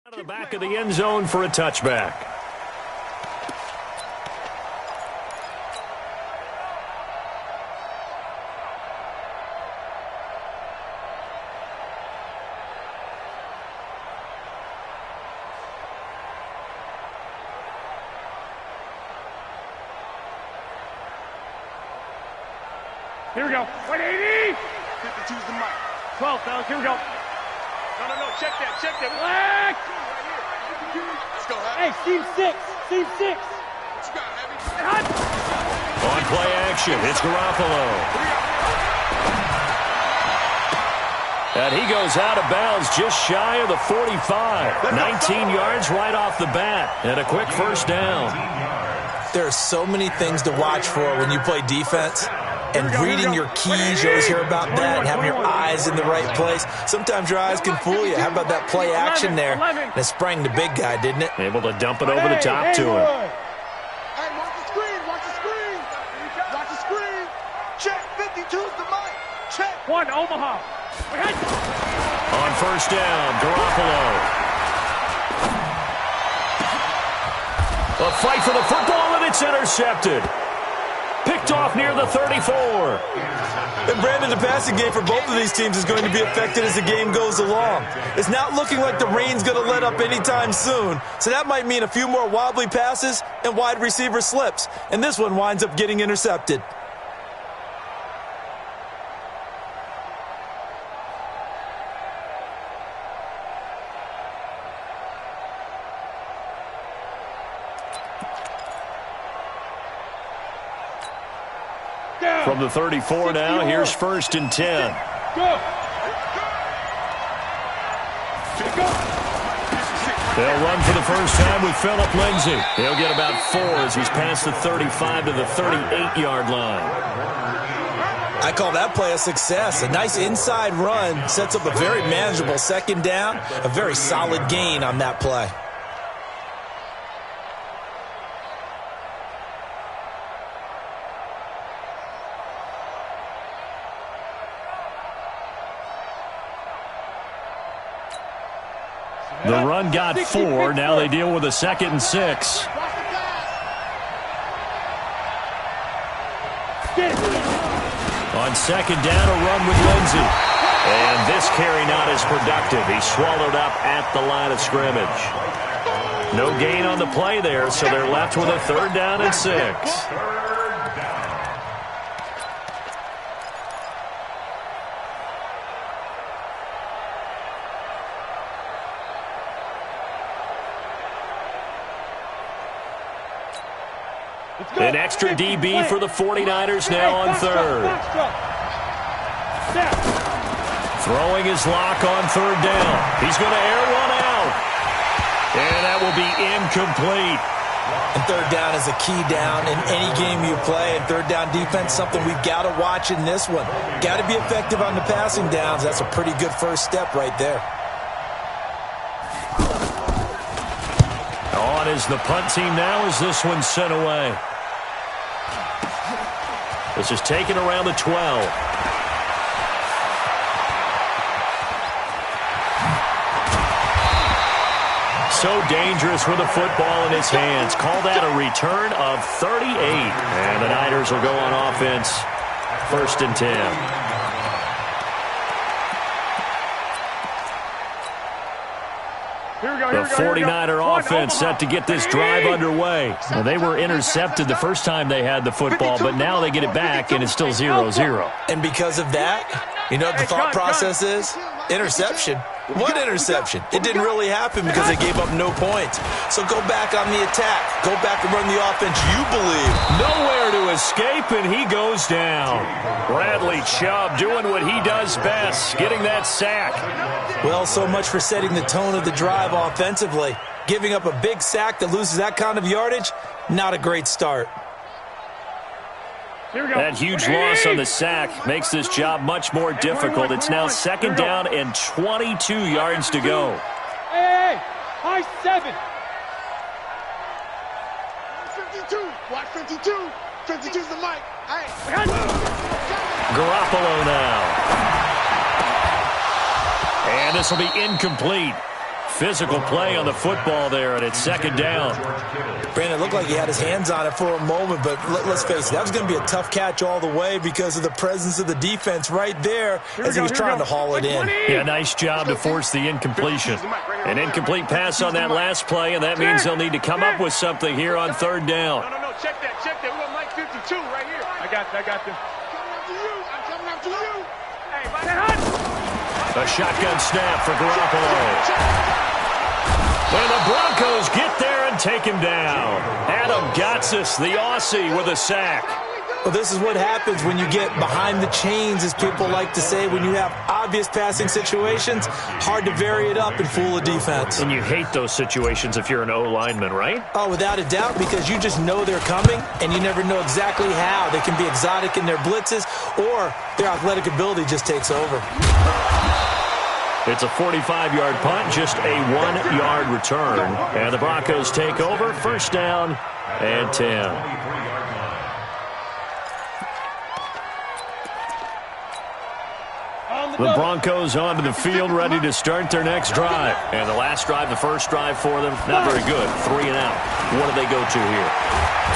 Out of the back of the end zone for a touchback. Here we go. 180. 52's the mic. 12, fellas. Here we go. No. Check that. Black. Let's go, Happy. Hey, team 6. Team 6. What you got, Happy? On play action, it's Garoppolo. And he goes out of bounds just shy of the 45. 19 yards right off the bat. And a quick first down. There are so many things to watch for when you play defense. And reading your keys, you always hear about that, and having your eyes in the right place. Sometimes your eyes can fool you. How about that play action there? That sprang the big guy, didn't it? Able to dump it over the top to him. Hey, watch the screen. Watch the screen. Check. 52's the mic. Check. 1, Omaha. On first down, Garoppolo. A fight for the football, and it's intercepted. Picked off near the 34. And Brandon, the passing game for both of these teams is going to be affected as the game goes along. It's not looking like the rain's going to let up anytime soon, so that might mean a few more wobbly passes and wide receiver slips. And this one winds up getting intercepted. From the 34 now, here's first and 10. Go. They'll run for the first time with Phillip Lindsay. He'll get about 4 as he's past the 35 to the 38-yard line. I call that play a success. A nice inside run sets up a very manageable second down. A very solid gain on that play. The run got 4. Now they deal with a 2nd and 6. On second down, a run with Lindsay. And this carry not as productive. He's swallowed up at the line of scrimmage. No gain on the play there, so they're left with a 3rd down and 6. An extra DB for the 49ers now on 3rd. Throwing his lock on 3rd down. He's going to air one out. And that will be incomplete. And 3rd down is a key down in any game you play. And 3rd down defense, something we've got to watch in this one. Got to be effective on the passing downs. That's a pretty good first step right there. On is the punt team now as this one's sent away. This is taken around the 12. So dangerous with the football in his hands. Call that a return of 38. And the Niners will go on offense. 1st and 10. The 49er offense set to get this drive underway. Well, they were intercepted the first time they had the football, but now they get it back, and it's still 0-0. And because of that, you know what the thought process is? Interception. What interception? It didn't really happen because they gave up no points. So go back on the attack. Go back and run the offense you believe. Nowhere to escape, and he goes down. Bradley Chubb doing what he does best, getting that sack. Well, so much for setting the tone of the drive offensively. Giving up a big sack that loses that kind of yardage, not a great start. That huge loss on the sack makes this job much more difficult. It's now 2nd down and 22 yards to go. Hey, high 7. 52. Watch 52. 52's the mic. Hey. Garoppolo now. And this will be incomplete. physical play on the football there, and it's second down. Brandon, it looked like he had his hands on it for a moment, but let's face it, that was going to be a tough catch all the way because of the presence of the defense right there as he was trying to haul it in. Yeah, nice job to force the incompletion. An incomplete pass on that last play, and that means they'll need to come up with something here on third down. No, check that. We got Mike 52 right here. I got you. I'm coming after you. Hey, A shotgun snap for Garoppolo. And the Broncos get there and take him down. Adam Gotsis, the Aussie, with a sack. Well, this is what happens when you get behind the chains, as people like to say. When you have obvious passing situations, hard to vary it up and fool a defense. And you hate those situations if you're an O-lineman, right? Oh, without a doubt, because you just know they're coming, and you never know exactly how. They can be exotic in their blitzes, or their athletic ability just takes over. It's a 45-yard punt, just a 1-yard return. And the Broncos take over, first down and 10. The Broncos onto the field, ready to start their next drive. And the last drive, the first drive for them, not very good. 3 and out. What do they go to here?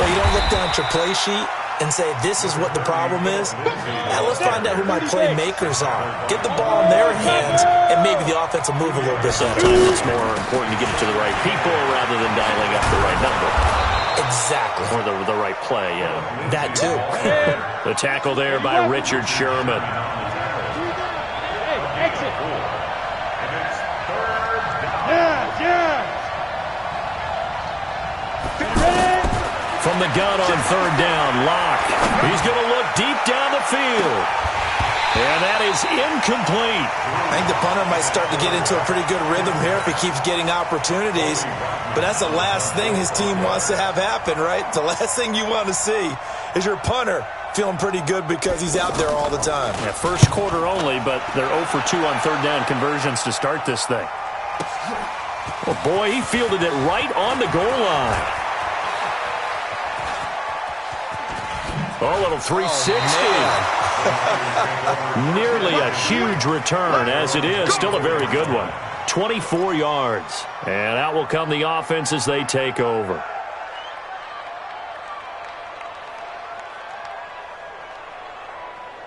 Well, you don't look down at your play sheet and say, this is what the problem is. Now, let's find out who my playmakers are. Get the ball in their hands, and maybe the offense will move a little bit better. Sometimes it's more important to get it to the right people rather than dialing up the right number. Exactly. Or the right play, yeah. That, too. The tackle there by Richard Sherman. Exit. From the gun on third down, Locke. He's going to look deep down the field. And that is incomplete. I think the punter might start to get into a pretty good rhythm here if he keeps getting opportunities. But that's the last thing his team wants to have happen, right? The last thing you want to see is your punter feeling pretty good because he's out there all the time. Yeah, first quarter only, but they're 0 for 2 on third down conversions to start this thing. Oh, boy, he fielded it right on the goal line. Oh, little 360. Nearly a huge return, as it is. Still a very good one. 24 yards. And out will come the offense as they take over.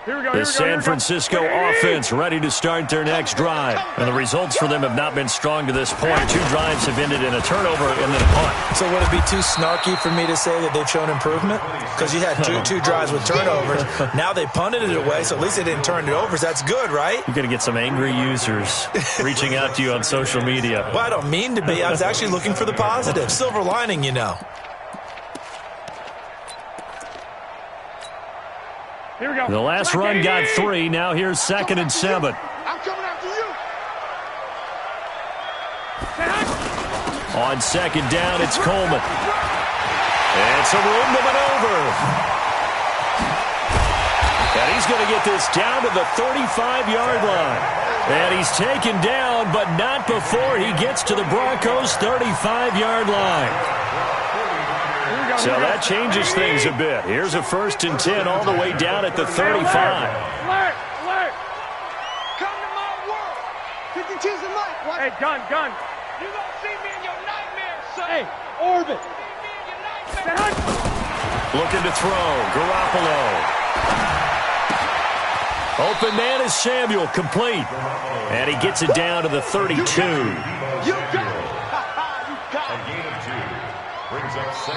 The San Francisco offense ready to start their next drive. And the results for them have not been strong to this point. 2 drives have ended in a turnover and then a punt. So would it be too snarky for me to say that they've shown improvement? Because you had two drives with turnovers. Now they punted it away, so at least they didn't turn it over. So that's good, right? You're going to get some angry users reaching out to you on social media. Well, I don't mean to be. I was actually looking for the positive. Silver lining, you know. Here we go. The last run got 3. Now here's 2nd and 7. I'm coming after you. On 2nd down, it's Coleman. And some room to maneuver. And he's going to get this down to the 35-yard line. And he's taken down, but not before he gets to the Broncos' 35-yard line. So that changes things a bit. Here's a 1st and 10 all the way down at the 35. Alert! Come to my world. 52's the mic. What? Hey, gun. You gonna see me in your nightmares, son. Hey, orbit. See me in your nightmares. Looking to throw. Garoppolo. Open man is Samuel, complete. And he gets it down to the 32. You got it. You got it.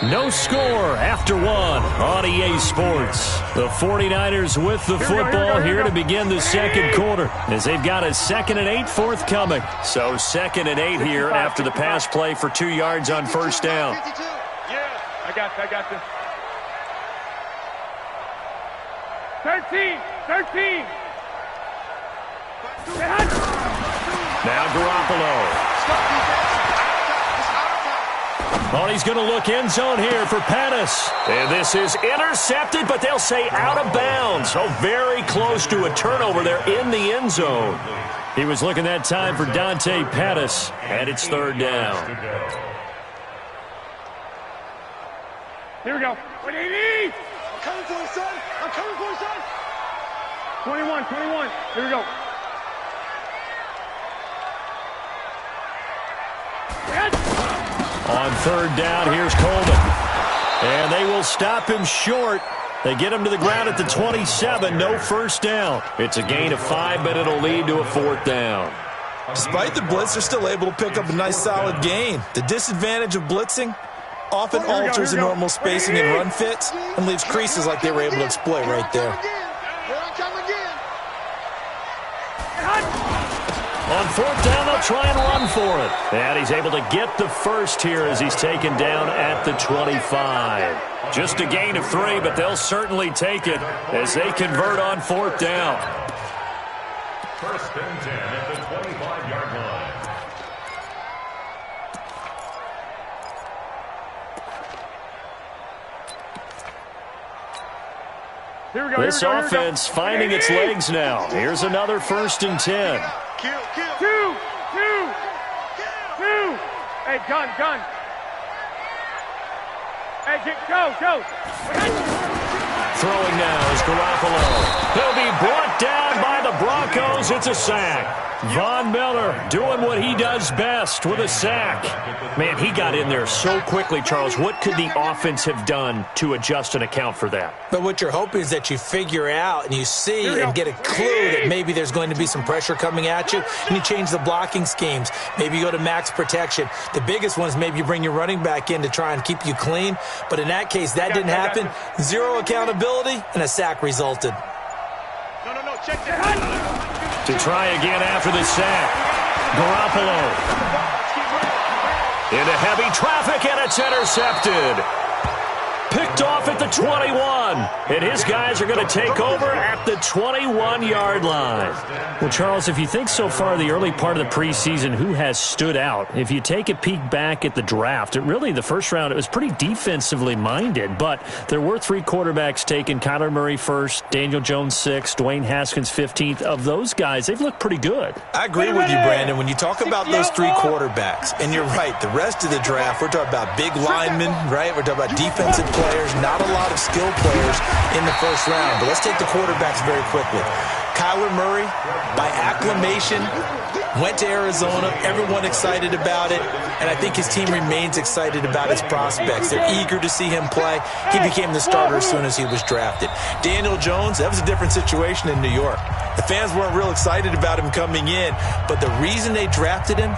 No score after 1 on EA Sports. The 49ers with the football here to begin the second quarter as they've got a 2nd and 8 forthcoming. So 2nd and 8 here after the pass play for 2 yards on first down. Yeah, I got you. 13. Now Garoppolo. Oh, he's going to look end zone here for Pettis. And this is intercepted, but they'll say out of bounds. Oh, very close to a turnover there in the end zone. He was looking that time for Dante Pettis, and it's 3rd down. Here we go. What do you need? I'm coming for you, son. 21. Here we go. On third down, here's Coleman. And they will stop him short. They get him to the ground at the 27, no first down. It's a gain of 5, but it'll lead to a 4th down. Despite the blitz, they're still able to pick up a nice solid gain. The disadvantage of blitzing often alters the normal spacing and run fits and leaves creases like they were able to exploit right there. On 4th down, they'll try and run for it. And he's able to get the first here as he's taken down at the 25. Just a gain of 3, but they'll certainly take it as they convert on 4th down. First and 10 at the 25-yard line. This offense finding its legs now. Here's another 1st and 10. Kill. Two. Hey, gun. Hey, go. Throwing now is Garoppolo. He'll be brought down by the Broncos. It's a sack. Von Miller doing what he does best with a sack. Man, he got in there so quickly, Charles. What could the offense have done to adjust and account for that? But what you're hoping is that you figure out and you see and get a clue that maybe there's going to be some pressure coming at you, and you change the blocking schemes. Maybe you go to max protection. The biggest one is maybe you bring your running back in to try and keep you clean. But in that case, that didn't happen. Zero accountability, and a sack resulted. No, check that. To try again after the sack. Garoppolo. Into heavy traffic, and it's intercepted. Picked off at the 21. And his guys are going to take over at the 21-yard line. Well, Charles, if you think so far the early part of the preseason, who has stood out? If you take a peek back at the draft, the first round, it was pretty defensively minded, but there were 3 quarterbacks taken. Kyler Murray first, Daniel Jones 6th, Dwayne Haskins 15th. Of those guys, they've looked pretty good. I agree with you, Brandon. When you talk about those 3 quarterbacks, and you're right, the rest of the draft, we're talking about big linemen, right? We're talking about defensive players, not a lot of skill players in the first round. But let's take the quarterbacks very quickly. Kyler Murray, by acclamation, went to Arizona. Everyone excited about it. And I think his team remains excited about his prospects. They're eager to see him play. He became the starter as soon as he was drafted. Daniel Jones, that was a different situation in New York. The fans weren't real excited about him coming in. But the reason they drafted him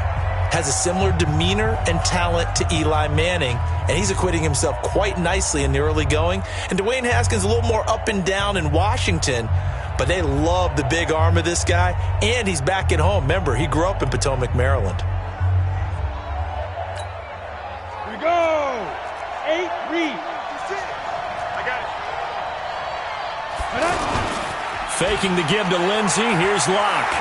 has a similar demeanor and talent to Eli Manning, and he's acquitting himself quite nicely in the early going. And Dwayne Haskins a little more up and down in Washington, but they love the big arm of this guy, and he's back at home. Remember, he grew up in Potomac, Maryland. Here we go. 8 read. I got it. Faking the give to Lindsey. Here's Locke.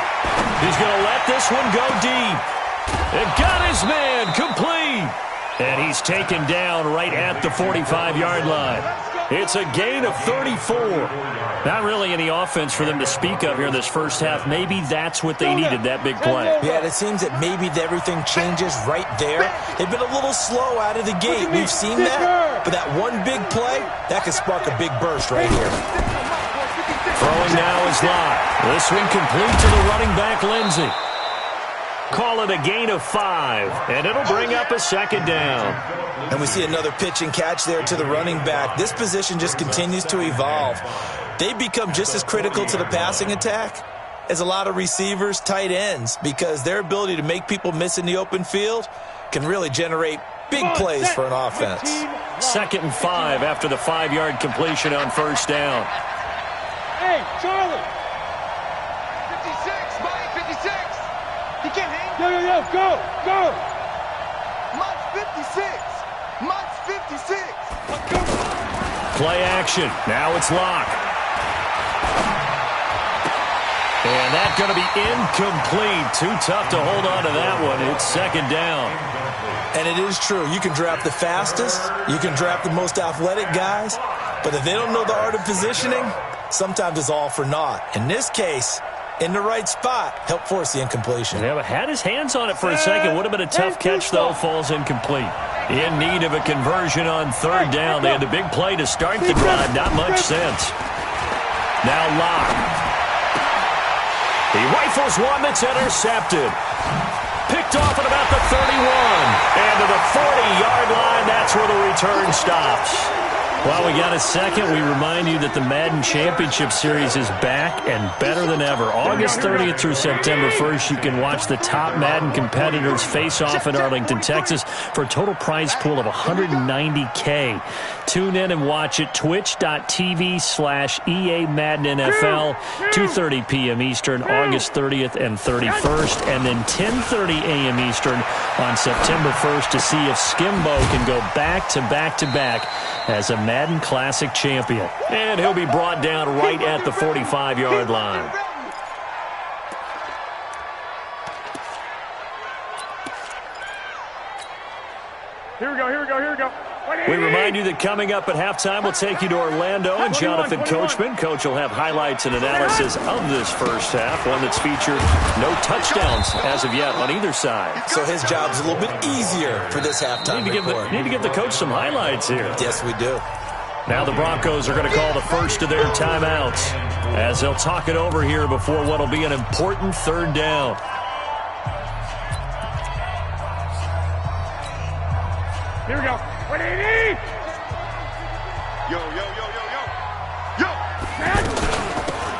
He's going to let this one go deep. And got his man complete. And he's taken down right at the 45-yard line. It's a gain of 34. Not really any offense for them to speak of here in this first half. Maybe that's what they needed, that big play. Yeah, it seems that maybe everything changes right there. They've been a little slow out of the gate. We've seen that. But that one big play, that could spark a big burst right here. Throwing now is Locke. This one complete to the running back, Lindsey. Call it a gain of 5, and it'll bring up a 2nd down. And we see another pitch and catch there to the running back. This position just continues to evolve. They become just as critical to the passing attack as a lot of receivers, tight ends, because their ability to make people miss in the open field can really generate big plays for an offense. 2nd and 5 after the 5-yard completion on first down. Hey, Charlie. 56, Mike, 56. You can't hang. Yo, go. Mike's 56. Let's go. Play action. Now it's Locke. And that's going to be incomplete. Too tough to hold on to that one. It's 2nd down. And it is true. You can draft the fastest. You can draft the most athletic guys. But if they don't know the art of positioning, sometimes it's all for naught. In this case, in the right spot, help force the incompletion. Yeah, but had his hands on it for a second. Would have been a tough catch, though. Falls incomplete. In need of a conversion on 3rd down. They had the big play to start the drive. Not much sense. Now Locke. He rifles one that's intercepted. picked off at about the 31. And to the 40-yard line, that's where the return stops. While we got a second, we remind you that the Madden Championship Series is back and better than ever. August 30th through September 1st, you can watch the top Madden competitors face off in Arlington, Texas for a total prize pool of $190K. Tune in and watch it, twitch.tv/EA Madden NFL, 2:30 p.m. Eastern, August 30th and 31st, and then 10:30 a.m. Eastern on September 1st to see if Skimbo can go back-to-back-to-back as a Madden Classic champion. And he'll be brought down right at the 45-yard line. Here we go, here we go, here we go. We remind you that coming up at halftime, we'll take you to Orlando and Jonathan Coachman. Coach will have highlights and analysis of this first half, one that's featured no touchdowns as of yet on either side. So his job's a little bit easier for this halftime report. Need to give the coach some highlights here. Yes, we do. Now the Broncos are going to call the first of their timeouts as they'll talk it over here before what will be an important third down. Here we go. What do you need? Yo, yo, yo, yo, yo. Yo!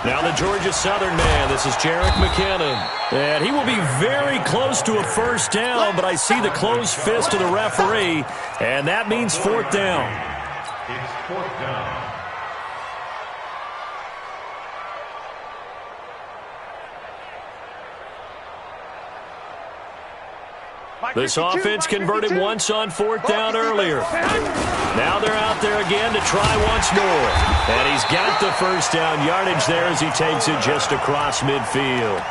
Now the Georgia Southern man, this is Jerick McKinnon. And he will be very close to a first down, but I see the closed fist of the referee, and that means fourth down. It's fourth down. This offense converted once on fourth down earlier. Now they're out there again to try once more. And he's got the first down yardage there as he takes it just across midfield.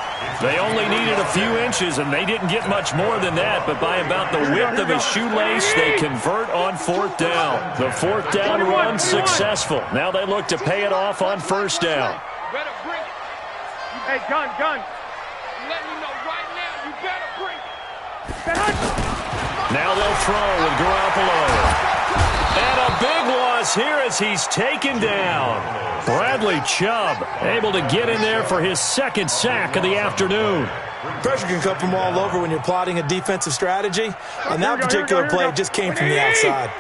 They only needed a few inches, and they didn't get much more than that. But by about the width of a shoelace, they convert on fourth down. The fourth down run successful. Now they look to pay it off on first down. Better bring it. Hey, gun. Let me know right now. You better bring it. Now they'll throw with Garoppolo. And a big loss here as he's taken down. Bradley Chubb able to get in there for his second sack of the afternoon. Pressure can come from all over when you're plotting a defensive strategy. On that particular play, it just came from the outside.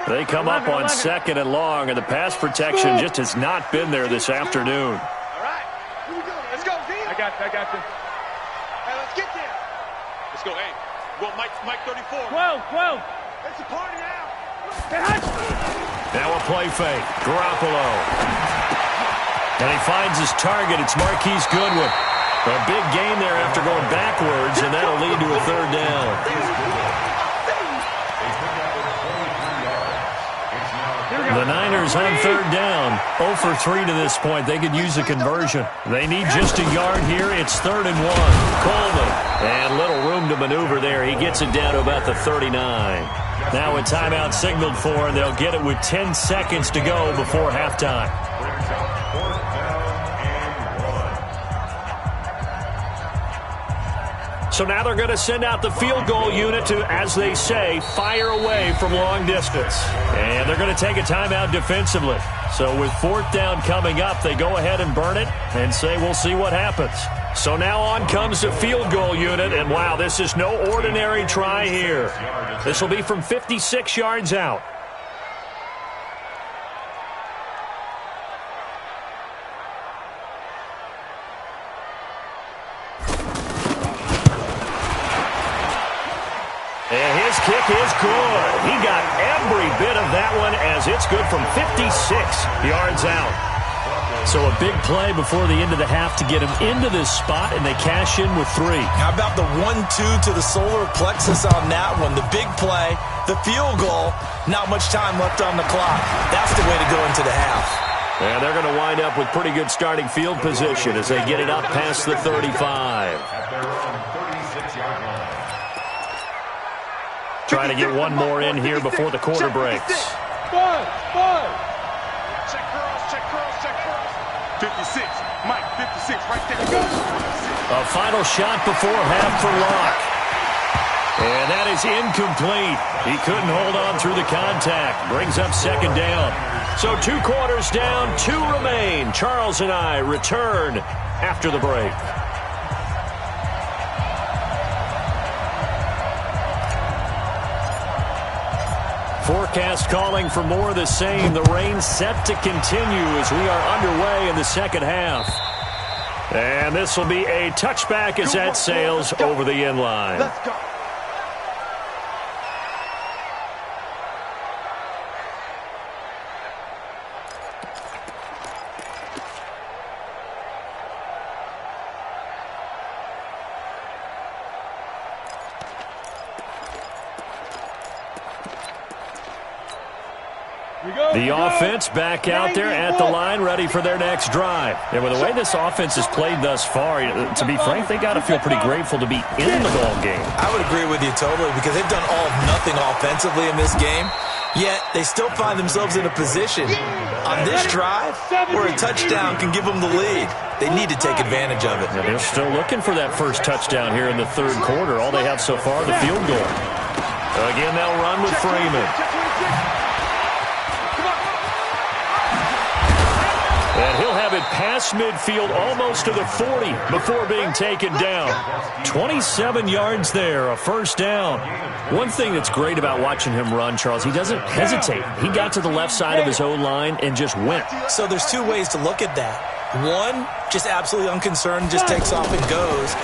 They come up on second and long, and the pass protection just has not been there this afternoon. All right. Here we go. Let's go, D. I got you. Hey, let's get there. Let's go, hey. Go, Mike 34. 12. It's a party now. Now a play fake. Garoppolo. And he finds his target. It's Marquise Goodwin. A big gain there after going backwards, and that'll lead to a third down. The Niners on third down. 0 for 3 to this point. They could use a conversion. They need just a yard here. It's 3rd and 1. Coleman. And little room to maneuver there. He gets it down to about the 39. Now a timeout signaled for, and they'll get it with 10 seconds to go before halftime. So now they're going to send out the field goal unit to, as they say, fire away from long distance. And they're going to take a timeout defensively. So with fourth down coming up, they go ahead and burn it and say, we'll see what happens. So now on comes the field goal unit, and wow, this is no ordinary try here. This will be from 56 yards out. And his kick is good. He got every bit of that one as it's good from 56 yards out. So a big play before the end of the half to get him into this spot, and they cash in with 3. How about the 1-2 to the solar plexus on that one? The big play, the field goal, not much time left on the clock. That's the way to go into the half. And they're going to wind up with pretty good starting field position as they get it up past the 35. Trying to get one more in here before the quarter breaks. Five. Check girls. 56. Mike, 56, right there. Go. A final shot before half for Locke. And that is incomplete. He couldn't hold on through the contact. Brings up second down. So 2 quarters down, 2 remain. Charles and I return after the break. broadcast calling for more of the same. The rain set to continue as we are underway in the second half. And this will be a touchback as that sails over the end line. Let's go. The offense back out there at the line, ready for their next drive. And with the way this offense has played thus far, to be frank, they got to feel pretty grateful to be in the ball game. I would agree with you totally because they've done all of nothing offensively in this game, yet they still find themselves in a position on this drive where a touchdown can give them the lead. They need to take advantage of it. And they're still looking for that first touchdown here in the third quarter. All they have so far, the field goal. Again, they'll run with Freeman. And he'll have it past midfield almost to the 40 before being taken down. 27 yards there, a first down. One thing that's great about watching him run, Charles, he doesn't hesitate. He got to the left side of his O-line and just went. So there's two ways to look at that. One, just absolutely unconcerned, just takes off and goes.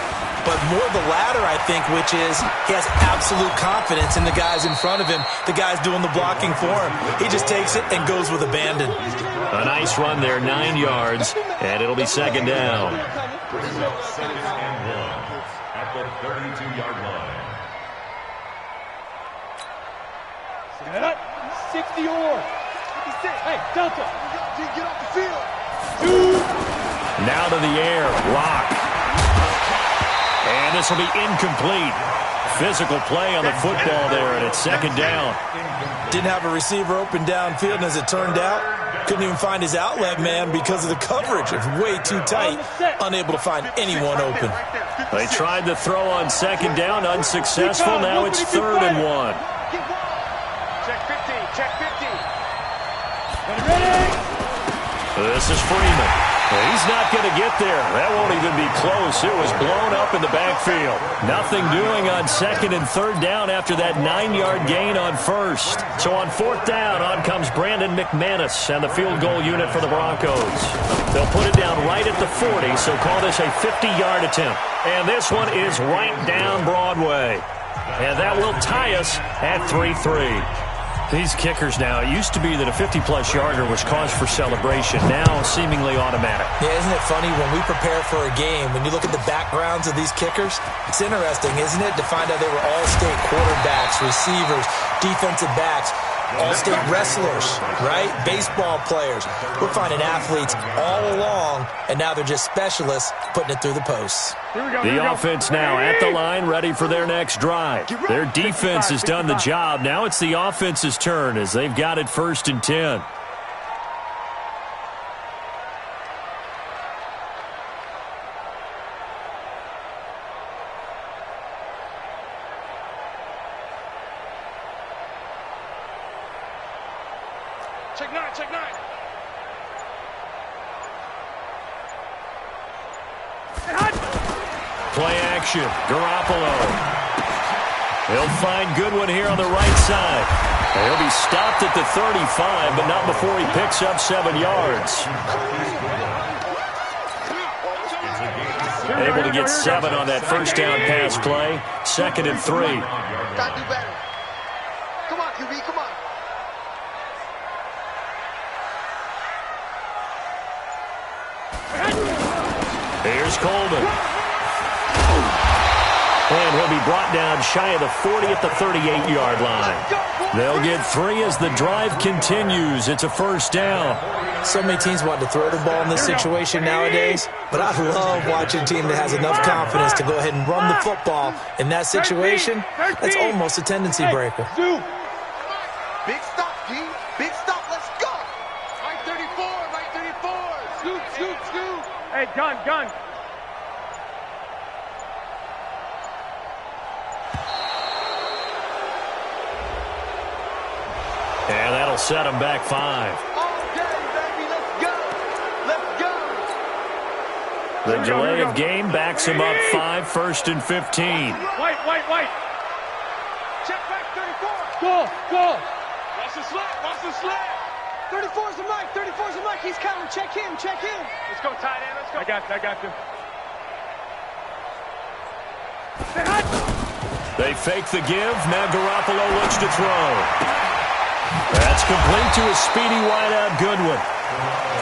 But more the latter, I think, which is he has absolute confidence in the guys in front of him, the guys doing the blocking for him. He just takes it and goes with abandon. A nice run there, 9 yards, and it'll be second down. Second and 1 at the 32-yard line. 60 or 56. Hey, Delta. Get off the field. Now to the air, Rock. And this will be incomplete. Physical play on the football there, and it's second down. Didn't have a receiver open downfield, and as it turned out, couldn't even find his outlet man because of the coverage. It's way too tight, unable to find anyone open. They tried to throw on second down, unsuccessful. Now it's 3rd and 1. Check 50, check 50. This is Freeman. He's not going to get there. That won't even be close. It was blown up in the backfield. Nothing doing on second and third down after that 9-yard gain on first. So on fourth down, on comes Brandon McManus and the field goal unit for the Broncos. They'll put it down right at the 40, so call this a 50-yard attempt. And this one is right down Broadway. And that will tie us at 3-3. These kickers now, it used to be that a 50-plus yarder was cause for celebration. Now, seemingly automatic. Yeah, isn't it funny when we prepare for a game, when you look at the backgrounds of these kickers, it's interesting, isn't it, to find out they were all-state quarterbacks, receivers, defensive backs, all-state wrestlers, right? Baseball players. We're finding athletes all along, and now they're just specialists putting it through the posts. The offense now at the line, ready for their next drive. Their defense has done the job. Now it's the offense's turn as they've got it 1st and 10. Check 9, check 9. Play action, Garoppolo. He'll find Goodwin here on the right side. He'll be stopped at the 35, but not before he picks up 7 yards. Able to get 7 on that first down pass play. 2nd and 3. Gotta do better. Come on, QB, come on. Here's Coleman. And he'll be brought down shy of the 40 at the 38-yard line. They'll get 3 as the drive continues. It's a first down. So many teams want to throw the ball in this situation nowadays, but I love watching a team that has enough confidence to go ahead and run the football. In that situation, that's almost a tendency breaker. Big stop, G. Big stop. Let's go. Right 34, right 34. Scoop, scoop, scoop. Hey, gun. And that'll set them back 5. Okay, baby, let's go. The delay of game backs him up 5, 1st and 15. White. Check back 34. Go. Watch the slap. Watch the slap. 34's the mic. 34's the mic. He's counting. Check him. Check him. Let's go, tight end. Let's go. I got you. They fake the give. Now Garoppolo looks to throw. That's complete to a speedy wideout Goodwin.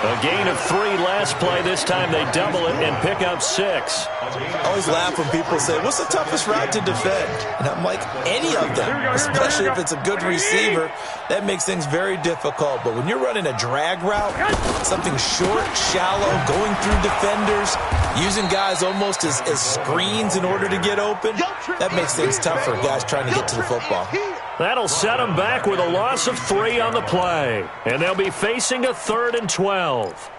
A gain of 3 last play. This time they double it and pick up 6. I always laugh when people say, what's the toughest route to defend? And I'm like, any of them, especially if it's a good receiver. That makes things very difficult. But when you're running a drag route, something short, shallow, going through defenders, using guys almost as screens in order to get open, that makes things tough for guys trying to get to the football. That'll set them back with a loss of 3 on the play. And they'll be facing a 3rd and 12.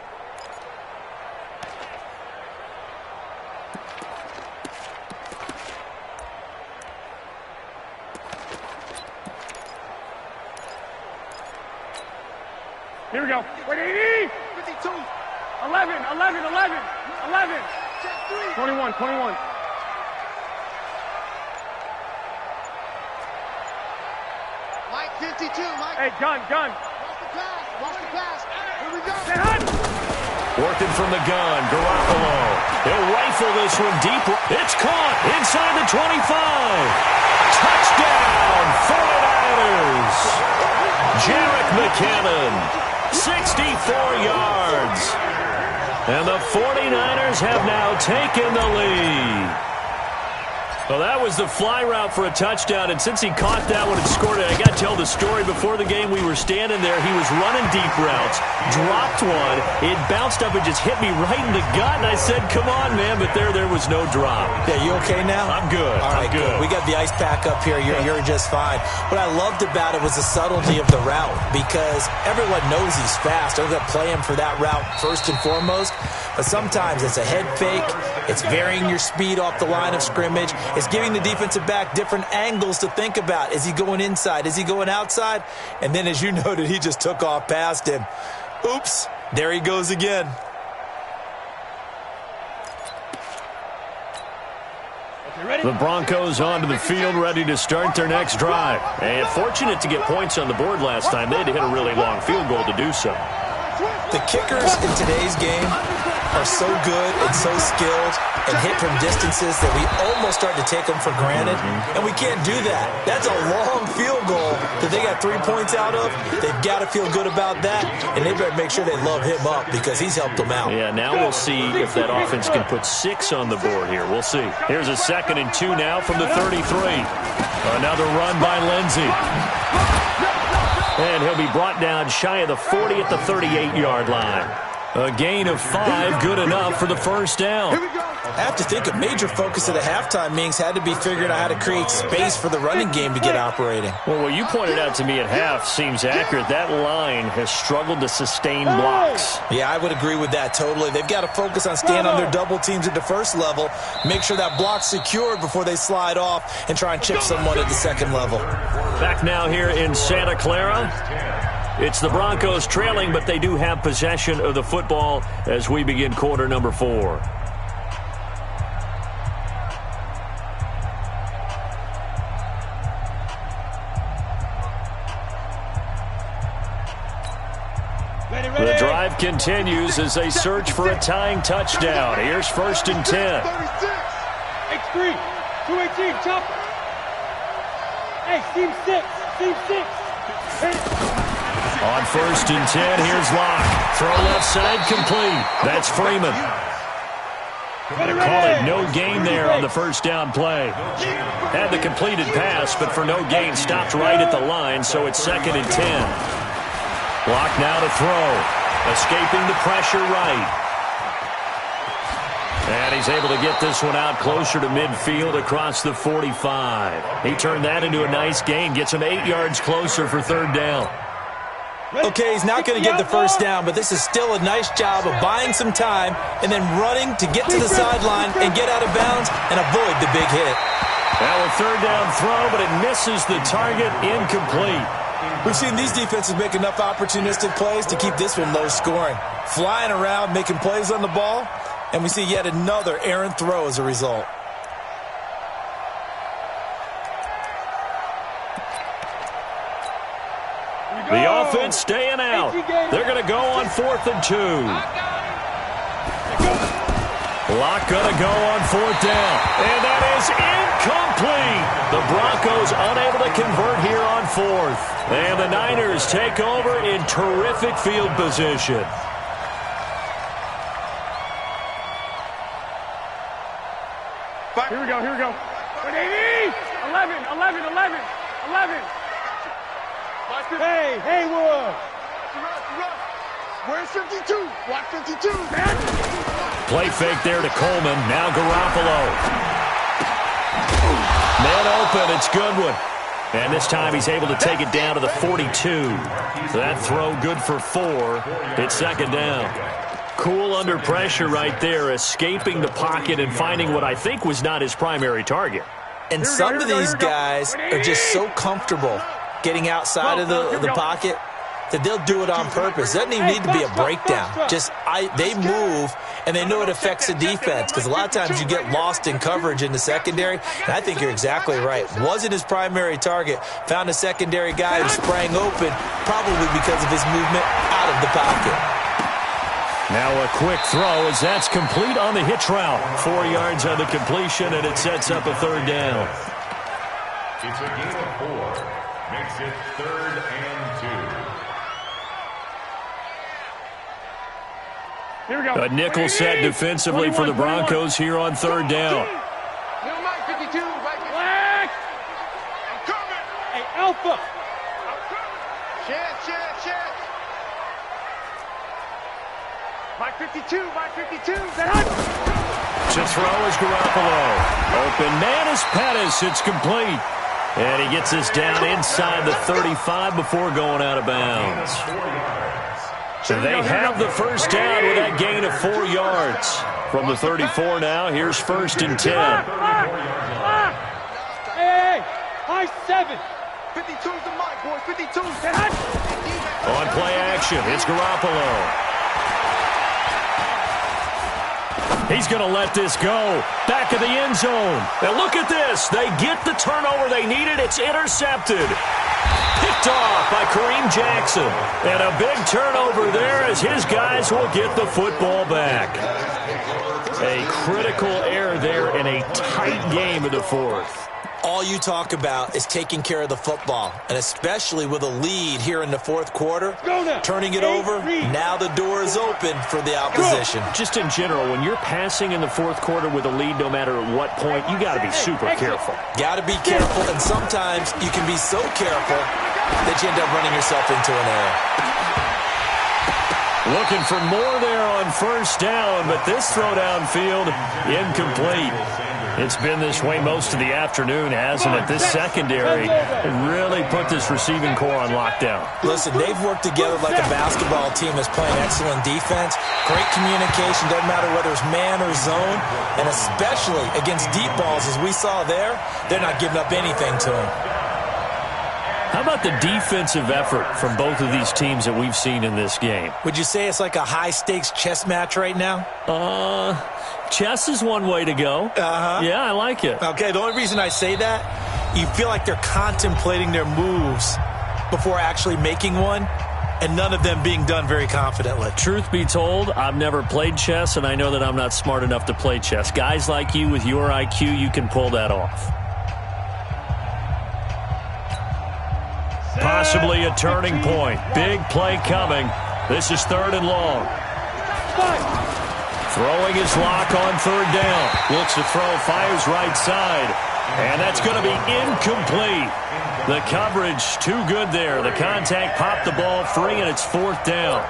Here we go. Wait, 80. 52. 11. 21. Mike 52. Mike. Hey, gun. Watch the pass. Here we go. Say hot. Working from the gun, Garoppolo. He'll rifle this one deep. It's caught inside the 25. Touchdown, 49ers. Jerick McKinnon, 64 yards. And the 49ers have now taken the lead. Well, that was the fly route for a touchdown, and since he caught that one and scored it, I got to tell the story. Before the game, we were standing there. He was running deep routes, dropped one. It bounced up and just hit me right in the gut, and I said, come on, man, but there was no drop. Yeah, you okay now? I'm good. All right, I'm good. We got the ice pack up here. You're just fine. What I loved about it was the subtlety of the route, because everyone knows he's fast. They're going to play him for that route first and foremost. But sometimes it's a head fake. It's varying your speed off the line of scrimmage. It's giving the defensive back different angles to think about. Is he going inside? Is he going outside? And then, as you noted, he just took off past him. Oops, there he goes again. The Broncos onto the field, ready to start their next drive. And fortunate to get points on the board last time. They had to hit a really long field goal to do so. The kickers in today's game are so good and so skilled and hit from distances that we almost start to take them for granted, and we can't do that. That's a long field goal that they got 3 points out of. They've got to feel good about that, and they better make sure they love him up because he's helped them out. Yeah, now we'll see if that offense can put 6 on the board here. We'll see. Here's a 2nd and 2 now from the 33. Another run by Lindsey. And he'll be brought down shy of the 40 at the 38-yard line. A gain of 5, good enough for the first down. I have to think a major focus of the halftime meetings had to be figuring out how to create space for the running game to get operating. Well, what you pointed out to me at half seems accurate. That line has struggled to sustain blocks. Yeah, I would agree with that totally. They've got to focus on staying on their double teams at the first level, make sure that block's secured before they slide off and try and chip someone at the second level. Back now here in Santa Clara. It's the Broncos trailing, but they do have possession of the football as we begin quarter number 4. The drive continues as they search for a tying touchdown. Here's 1st and 10. X3, 218, chopper. Hey, seam 6. On 1st and 10, here's Locke. Throw left side complete. That's Freeman. Call it no gain there on the first down play. Had the completed pass, but for no gain, stopped right at the line, so it's 2nd and 10. Locke now to throw. Escaping the pressure right. And he's able to get this one out closer to midfield across the 45. He turned that into a nice gain. Gets him 8 yards closer for 3rd down. Okay, he's not going to get the first down, but this is still a nice job of buying some time and then running to get to the sideline and get out of bounds and avoid the big hit. Now a 3rd down throw, but it misses the target, incomplete. We've seen these defenses make enough opportunistic plays to keep this one low scoring. Flying around, making plays on the ball, and we see yet another errant throw as a result. offense staying out. They're going to go on 4th and 2. Lock going to go on 4th down. And that is incomplete. The Broncos unable to convert here on 4th. And the Niners take over in terrific field position. Here we go, here we go. 11. Hey, Haywood. Where's 52? Watch 52. Play fake there to Coleman. Now Garoppolo. Man open. It's Goodwin. And this time he's able to take it down to the 42. That throw good for 4. It's 2nd down. Cool under pressure right there, escaping the pocket and finding what I think was not his primary target. And some of these guys are just so comfortable getting outside of the pocket that they'll do it on purpose. It doesn't even need to be a breakdown. They move, and they know it affects the defense, because a lot of times you get lost in coverage in the secondary, and I think you're exactly right. Wasn't his primary target. Found a secondary guy who sprang open, probably because of his movement out of the pocket. Now a quick throw as that's complete on the hitch route. 4 yards on the completion, and it sets up a 3rd down. It's a gain of 4. Makes it 3rd and 2. Here we go. A nickel set defensively for the Broncos here on 3rd down. Little Mike 52, Black. I'm coming. Hey, Alpha. Chance. Mike 52. To throw is Garoppolo. Open man is Pettis. It's complete. And he gets this down inside the 35 before going out of bounds. So they have the first down with that gain of 4 yards. From the 34 now, here's 1st and 10. Hey, high 7. 52's the mic, boys. 52's. On play action, it's Garoppolo. He's going to let this go. Back of the end zone. And look at this. They get the turnover they needed. It's intercepted. Picked off by Kareem Jackson. And a big turnover there as his guys will get the football back. A critical error there in a tight game in the 4th. All you talk about is taking care of the football, and especially with a lead here in the 4th quarter, turning it over, now the door is open for the opposition. Just in general, when you're passing in the 4th quarter with a lead, no matter at what point, you got to be super careful. Got to be careful, and sometimes you can be so careful that you end up running yourself into an error. Looking for more there on 1st down, but this throw downfield, incomplete. It's been this way most of the afternoon, hasn't it? This secondary really put this receiving core on lockdown. Listen, they've worked together like a basketball team that's playing excellent defense. Great communication, doesn't matter whether it's man or zone. And especially against deep balls, as we saw there, they're not giving up anything to them. How about the defensive effort from both of these teams that we've seen in this game? Would you say it's like a high-stakes chess match right now? Chess is one way to go. Yeah, I like it. Okay, the only reason I say that, you feel like they're contemplating their moves before actually making one, and none of them being done very confidently. Truth be told, I've never played chess, and I know that I'm not smart enough to play chess. Guys like you with your IQ, you can pull that off. Possibly a turning point. Big play coming. This is 3rd and long. Throwing his lock on 3rd down. Looks to throw, fires right side. And that's going to be incomplete. The coverage too good there. The contact popped the ball free, and it's 4th down.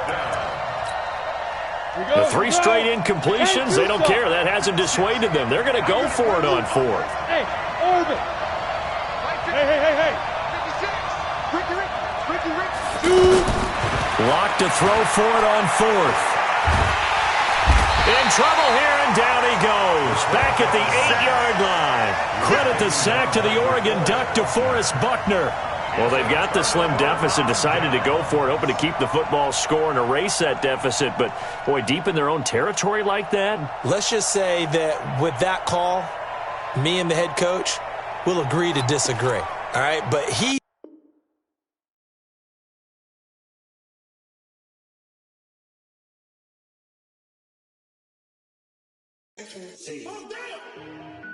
The 3 straight incompletions, they don't care. That hasn't dissuaded them. They're going to go for it on 4th. Hey, Orbit. Hey. Ricky. Lock to throw for it on 4th. In trouble here, and down he goes. Back at the 8-yard line. Credit the sack to the Oregon Duck, DeForest Buckner. Well, they've got the slim deficit, decided to go for it, hoping to keep the football score and erase that deficit. But, boy, deep in their own territory like that. Let's just say that with that call, me and the head coach will agree to disagree. All right, but he Oh, damn!